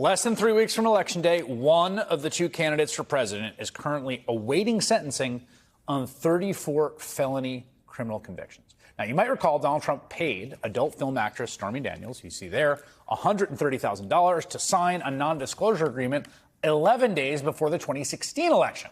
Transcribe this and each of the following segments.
Less than 3 weeks from Election Day, one of the two candidates for president is currently awaiting sentencing on 34 felony criminal convictions. Now, you might recall Donald Trump paid adult film actress Stormy Daniels, you see there, $130,000 to sign a non-disclosure agreement 11 days before the 2016 election.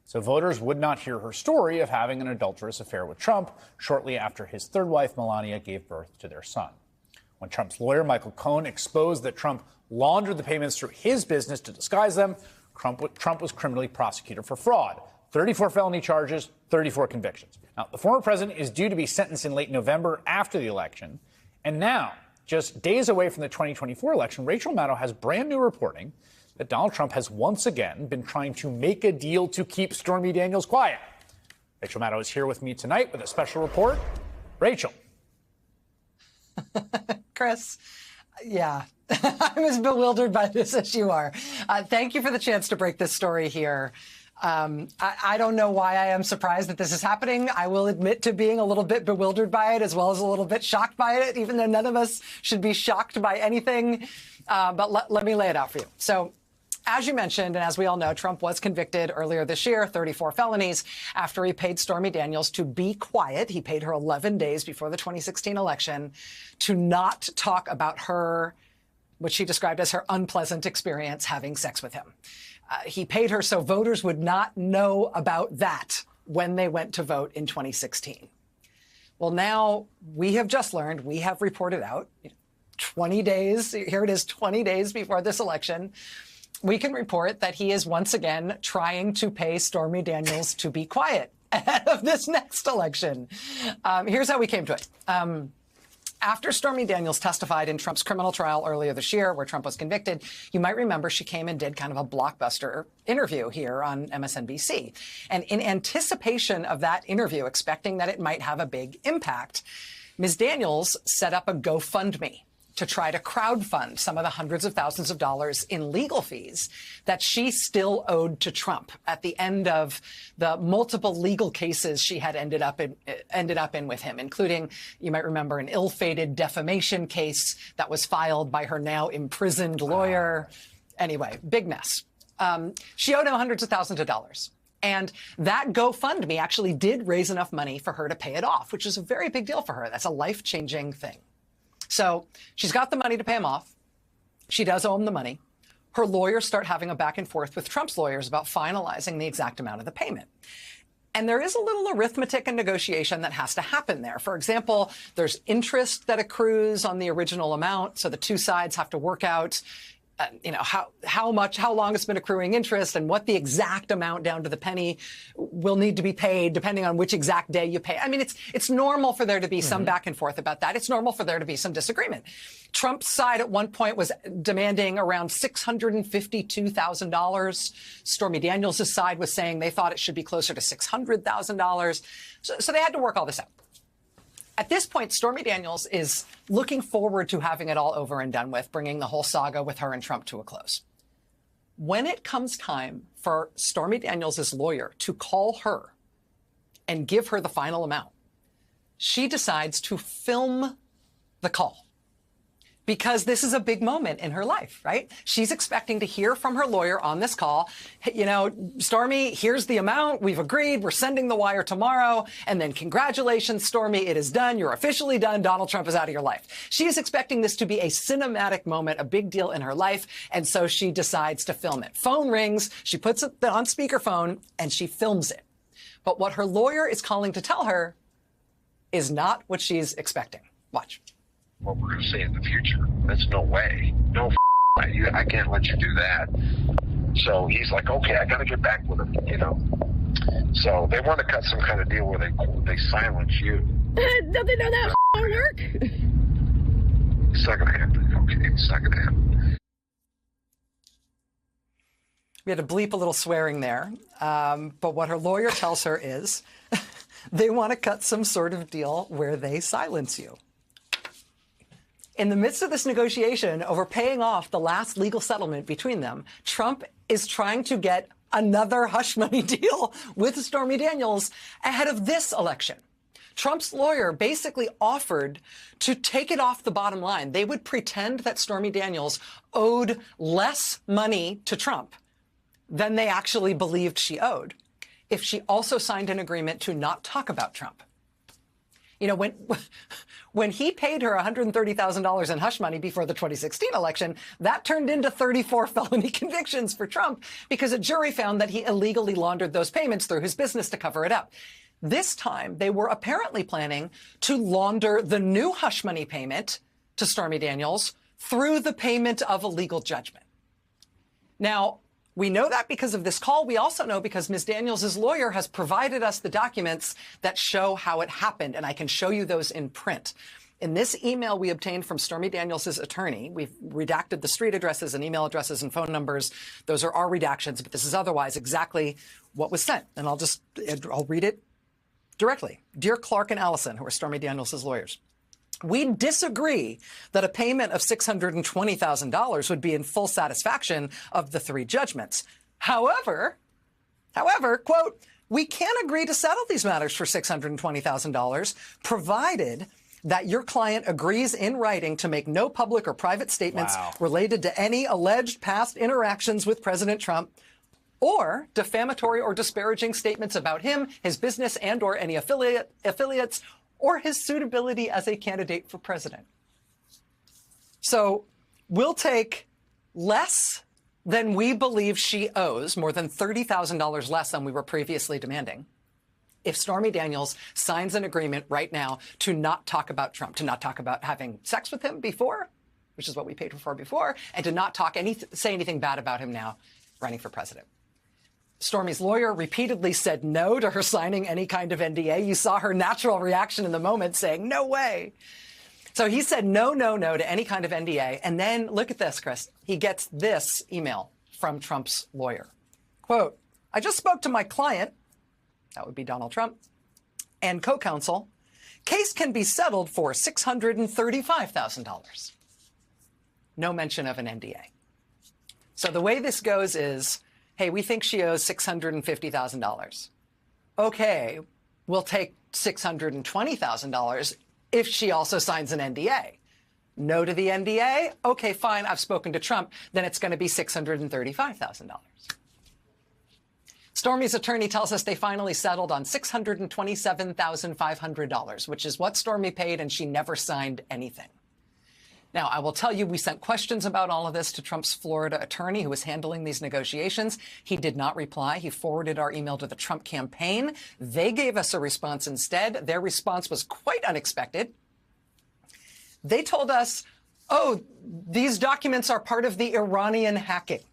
So voters would not hear her story of having an adulterous affair with Trump shortly after his third wife, Melania, gave birth to their son. When Trump's lawyer, Michael Cohen, exposed that Trump laundered the payments through his business to disguise them, Trump was criminally prosecuted for fraud. 34 felony charges, 34 convictions. Now, the former president is due to be sentenced in late November after the election. And now, just days away from the 2024 election, Rachel Maddow has brand new reporting that Donald Trump has once again been trying to make a deal to keep Stormy Daniels quiet. Rachel Maddow is here with me tonight with a special report. Rachel. Chris, yeah, I'm as bewildered by this as you are. Thank you for the chance to break this story here. I don't know why I am surprised that this is happening. I will admit to being a little bit bewildered by it, as well as a little bit shocked by it, even though none of us should be shocked by anything. But let me lay it out for you. So, as you mentioned, and as we all know, Trump was convicted earlier this year, 34 felonies, after he paid Stormy Daniels to be quiet. He paid her 11 days before the 2016 election to not talk about her, what she described as her unpleasant experience having sex with him. He paid her so voters would not know about that when they went to vote in 2016. Well, now we have just learned, we have reported out 20 days, here it is, 20 days before this election, we can report that he is once again trying to pay Stormy Daniels to be quiet ahead of this next election. Here's how we came to it. After Stormy Daniels testified in Trump's criminal trial earlier this year, where Trump was convicted, you might remember she came and did kind of a blockbuster interview here on MSNBC. And in anticipation of that interview, expecting that it might have a big impact, Ms. Daniels set up a GoFundMe to try to crowdfund some of the hundreds of thousands of dollars in legal fees that she still owed to Trump at the end of the multiple legal cases she had ended up in with him, including, you might remember, an ill-fated defamation case that was filed by her now imprisoned lawyer. Anyway, big mess. She owed him hundreds of thousands of dollars. And that GoFundMe actually did raise enough money for her to pay it off, which is a very big deal for her. That's a life-changing thing. So she's got the money to pay him off. She does owe him the money. Her lawyers start having a back and forth with Trump's lawyers about finalizing the exact amount of the payment. And there is a little arithmetic and negotiation that has to happen there. For example, there's interest that accrues on the original amount. So the two sides have to work out how long it's been accruing interest and what the exact amount down to the penny will need to be paid depending on which exact day you pay. I mean, it's normal for there to be some back and forth about that. It's normal for there to be some disagreement. Trump's side at one point was demanding around $652,000. Stormy Daniels' side was saying they thought it should be closer to $600,000. So they had to work all this out. At this point, Stormy Daniels is looking forward to having it all over and done with, bringing the whole saga with her and Trump to a close. When it comes time for Stormy Daniels' lawyer to call her and give her the final amount, she decides to film the call. Because this is a big moment in her life, right? She's expecting to hear from her lawyer on this call, Stormy, here's the amount. We've agreed. We're sending the wire tomorrow. And then congratulations, Stormy. It is done. You're officially done. Donald Trump is out of your life. She is expecting this to be a cinematic moment, a big deal in her life. And so she decides to film it. Phone rings. She puts it on speakerphone and she films it. But what her lawyer is calling to tell her is not what she's expecting. Watch. What we're going to say in the future. That's no way. No, I can't let you do that. So he's like, okay, I got to get back with him, So they want to cut some kind of deal where they silence you. Don't they know that won't work? It's not going to happen. Okay, it's not going to happen. We had to bleep a little swearing there. But what her lawyer tells her is they want to cut some sort of deal where they silence you. In the midst of this negotiation over paying off the last legal settlement between them, Trump is trying to get another hush money deal with Stormy Daniels ahead of this election. Trump's lawyer basically offered to take it off the bottom line. They would pretend that Stormy Daniels owed less money to Trump than they actually believed she owed if she also signed an agreement to not talk about Trump. You know, when he paid her $130,000 in hush money before the 2016 election, that turned into 34 felony convictions for Trump because a jury found that he illegally laundered those payments through his business to cover it up. This time, they were apparently planning to launder the new hush money payment to Stormy Daniels through the payment of a legal judgment. Now, we know that because of this call. We also know because Ms. Daniels' lawyer has provided us the documents that show how it happened, and I can show you those in print. In this email we obtained from Stormy Daniels' attorney, we've redacted the street addresses and email addresses and phone numbers. Those are our redactions, but this is otherwise exactly what was sent. And I'll read it directly. Dear Clark and Allison, who are Stormy Daniels' lawyers, we disagree that a payment of $620,000 would be in full satisfaction of the three judgments. However, quote, we can agree to settle these matters for $620,000, provided that your client agrees in writing to make no public or private statements related to any alleged past interactions with President Trump or defamatory or disparaging statements about him, his business, and or any affiliates, or his suitability as a candidate for president. So we'll take less than we believe she owes, more than $30,000 less than we were previously demanding, if Stormy Daniels signs an agreement right now to not talk about Trump, to not talk about having sex with him before, which is what we paid her for before, and to not say anything bad about him now running for president. Stormy's lawyer repeatedly said no to her signing any kind of NDA. You saw her natural reaction in the moment saying, no way. So he said no to any kind of NDA. And then look at this, Chris. He gets this email from Trump's lawyer. Quote, I just spoke to my client, that would be Donald Trump, and co-counsel. Case can be settled for $635,000. No mention of an NDA. So the way this goes is, hey, we think she owes $650,000. Okay, we'll take $620,000 if she also signs an NDA. No to the NDA? Okay, fine, I've spoken to Trump. Then it's going to be $635,000. Stormy's attorney tells us they finally settled on $627,500, which is what Stormy paid, and she never signed anything. Now, I will tell you, we sent questions about all of this to Trump's Florida attorney who was handling these negotiations. He did not reply. He forwarded our email to the Trump campaign. They gave us a response instead. Their response was quite unexpected. They told us, oh, these documents are part of the Iranian hacking.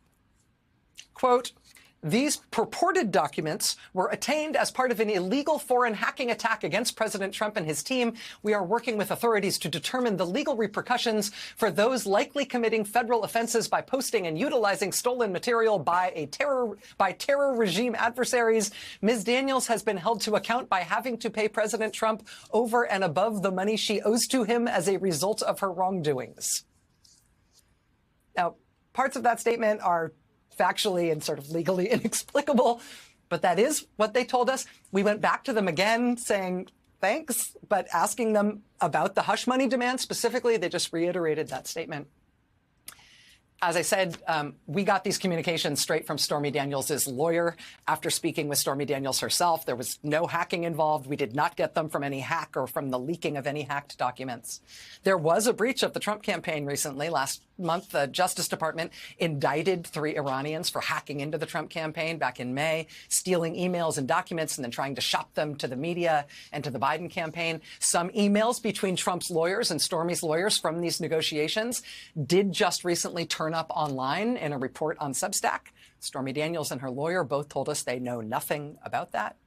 Quote, these purported documents were attained as part of an illegal foreign hacking attack against President Trump and his team. We are working with authorities to determine the legal repercussions for those likely committing federal offenses by posting and utilizing stolen material by terror regime adversaries. Ms. Daniels has been held to account by having to pay President Trump over and above the money she owes to him as a result of her wrongdoings. Now, parts of that statement are factually and sort of legally inexplicable, but that is what they told us. We went back to them again saying thanks, but asking them about the hush money demand specifically, they just reiterated that statement. As I said, we got these communications straight from Stormy Daniels' lawyer. After speaking with Stormy Daniels herself, there was no hacking involved. We did not get them from any hack or from the leaking of any hacked documents. There was a breach of the Trump campaign recently. Last month, the Justice Department indicted 3 Iranians for hacking into the Trump campaign back in May, stealing emails and documents and then trying to shop them to the media and to the Biden campaign. Some emails between Trump's lawyers and Stormy's lawyers from these negotiations did just recently turn up online in a report on Substack. Stormy Daniels and her lawyer both told us they know nothing about that.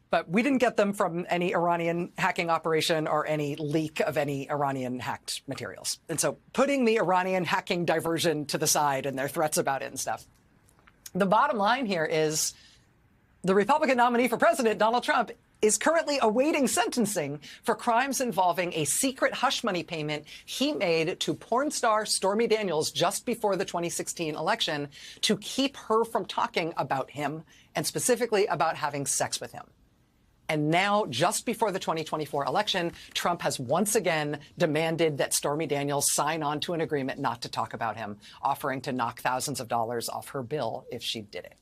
But we didn't get them from any Iranian hacking operation or any leak of any Iranian hacked materials. And so putting the Iranian hacking diversion to the side and their threats about it and stuff, the bottom line here is the Republican nominee for president, Donald Trump, is currently awaiting sentencing for crimes involving a secret hush money payment he made to porn star Stormy Daniels just before the 2016 election to keep her from talking about him and specifically about having sex with him. And now, just before the 2024 election, Trump has once again demanded that Stormy Daniels sign on to an agreement not to talk about him, offering to knock thousands of dollars off her bill if she did it.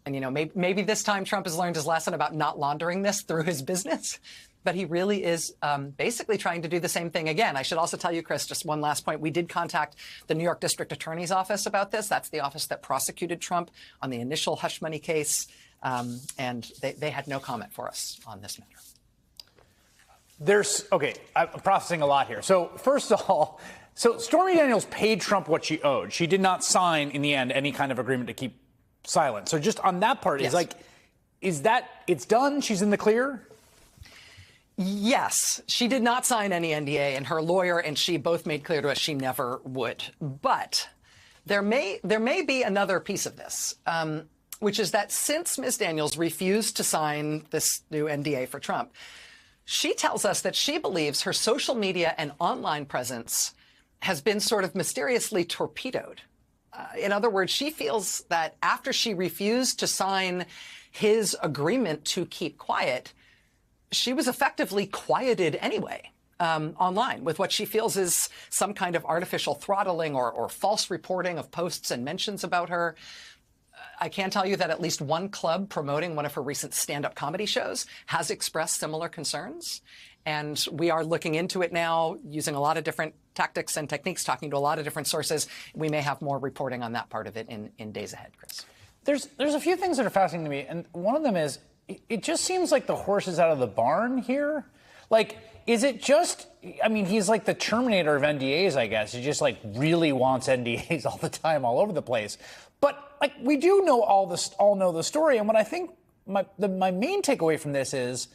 And, you know, maybe this time Trump has learned his lesson about not laundering this through his business. But he really is basically trying to do the same thing again. I should also tell you, Chris, just one last point. We did contact the New York District Attorney's Office about this. That's the office that prosecuted Trump on the initial hush money case. And they had no comment for us on this matter. OK, I'm processing a lot here. So first of all, so Stormy Daniels paid Trump what she owed. She did not sign in the end any kind of agreement to keep silent. So just on that part, yes. is that it's done? She's in the clear? Yes, she did not sign any NDA, and her lawyer and she both made clear to us she never would. But there may be another piece of this, which is that since Ms. Daniels refused to sign this new NDA for Trump, she tells us that she believes her social media and online presence has been sort of mysteriously torpedoed. In other words, she feels that after she refused to sign his agreement to keep quiet, she was effectively quieted anyway online with what she feels is some kind of artificial throttling or false reporting of posts and mentions about her. I can tell you that at least one club promoting one of her recent stand-up comedy shows has expressed similar concerns. And we are looking into it now using a lot of different tactics and techniques, talking to a lot of different sources. We may have more reporting on that part of it in days ahead, Chris. There's a few things that are fascinating to me. And one of them is, it just seems like the horse is out of the barn here. Like, is it just, I mean, he's like the Terminator of NDAs, I guess. He just like really wants NDAs all the time, all over the place. But like, we do know all know the story. And what I think my main takeaway from this is,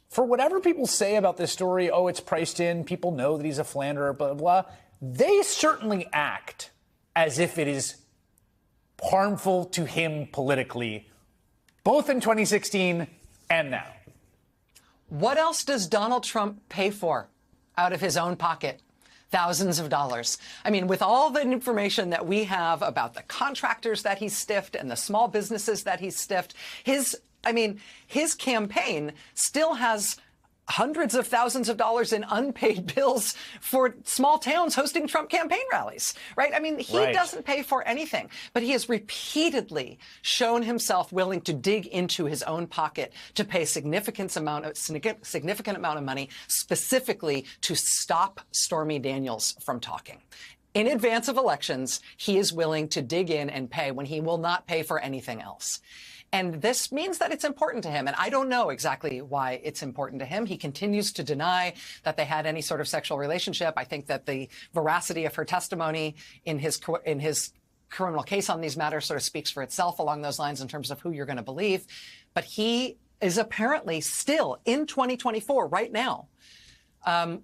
for whatever people say about this story, oh, it's priced in, people know that he's a philanderer, blah, blah, blah, they certainly act as if it is harmful to him politically, both in 2016 and now. What else does Donald Trump pay for out of his own pocket? Thousands of dollars. I mean, with all the information that we have about the contractors that he stiffed and the small businesses that he stiffed, his campaign still has hundreds of thousands of dollars in unpaid bills for small towns hosting Trump campaign rallies, right? I mean, he doesn't pay for anything, but he has repeatedly shown himself willing to dig into his own pocket to pay significant amount of money specifically to stop Stormy Daniels from talking. In advance of elections, he is willing to dig in and pay when he will not pay for anything else. And this means that it's important to him. And I don't know exactly why it's important to him. He continues to deny that they had any sort of sexual relationship. I think that the veracity of her testimony in his criminal case on these matters sort of speaks for itself along those lines in terms of who you're going to believe. But he is apparently still in 2024 right now,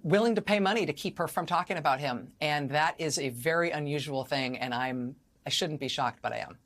willing to pay money to keep her from talking about him. And that is a very unusual thing. And I shouldn't be shocked, but I am.